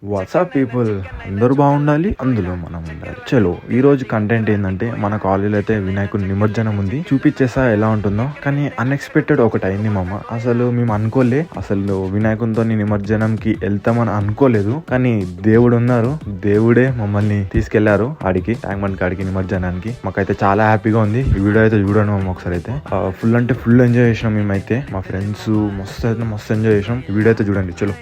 WhatsApp people అందరూ బాగుండాలి, అందులో మనం ఉండాలి. చలో ఈ రోజు కంటెంట్ ఏంటంటే మన కాలేజీలో అయితే వినాయకుడి నిమజ్జనం ఉంది, చూపించేసా ఎలా ఉంటుందో. కానీ అన్ఎక్స్పెక్టెడ్ ఒకటి అయింది మామ. అసలు మేము అనుకోలే, అసలు వినాయకునితో నిమజ్జనంకి వెళ్తామని అనుకోలేదు. కానీ దేవుడు ఉన్నారు, దేవుడే మమ్మల్ని తీసుకెళ్లారు ఆడికి, ట్యాంక్ బండ్ కాడికి నిమజ్జనానికి. మాకైతే చాలా హ్యాపీగా ఉంది. ఈ వీడియో అయితే చూడండి మామ ఒకసారి. అయితే ఫుల్ అంటే ఫుల్ ఎంజాయ్ చేసినాం మేమైతే, మా ఫ్రెండ్స్ మస్తు ఎంజాయ్ చేసినాం. ఈ వీడియో అయితే చూడండి. చలో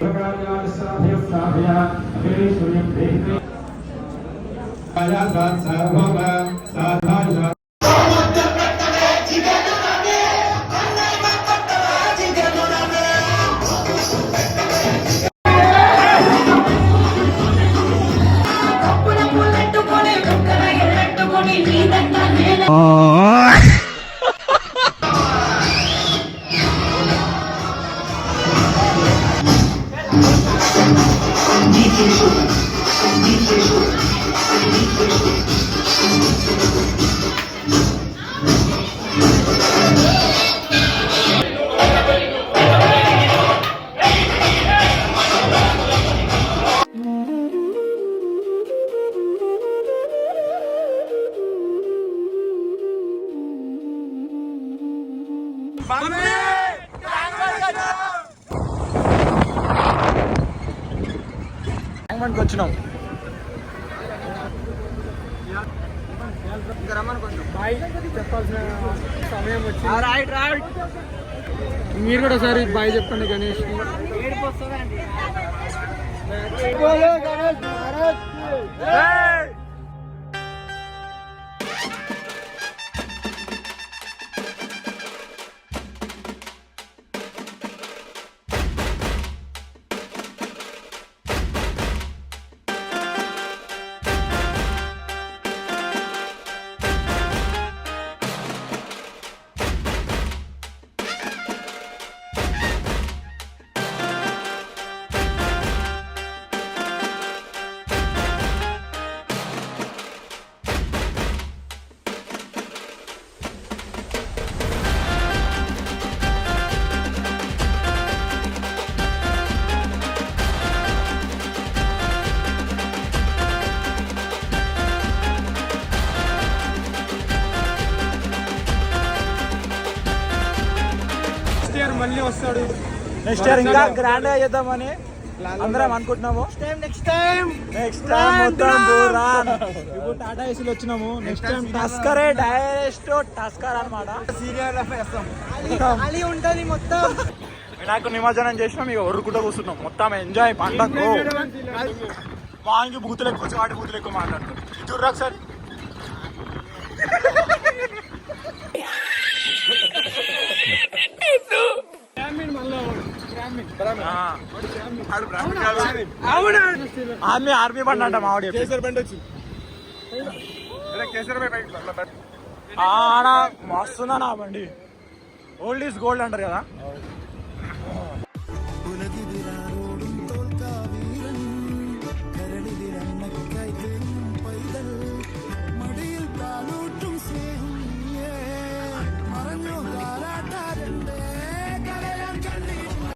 వచ్చినాం. చెప్పాల్సిన సమయం వచ్చింది. మీరు కూడా ఒకసారి బాయ్ చెప్పండి గణేష్. మళ్ళీ వస్తాడు. నెక్స్ట్ ఇయర్ ఇంకా గ్రాండ్ గా చేద్దామని అందరం అనుకుంటున్నాము. నెక్స్ట్ టైం ఇప్పుడు టాటా ఏసీలో వచ్చినాము. నెక్స్ట్ టైం టస్కరే డైరెక్ట్ టస్కర్ అనమాట. సీరియల్ ఖాళీ ఉంటది మొత్తం. వినాయకుడు నిమజ్జనం చేసినాం, ఇక ఒర్రుకుంటూ కూర్చున్నాం. మొత్తం ఎంజాయ్ పండగ. వానికి బూతులు ఎక్కువ, వాటి బూతులు ఎక్కువ మాట్లాడుతాం. చూడరా సార్. ఆర్మీ బండి అంట మావాడి. మస్తుందా నా బండి. ఓల్డ్ ఈజ్ గోల్డ్ అంటారు కదా.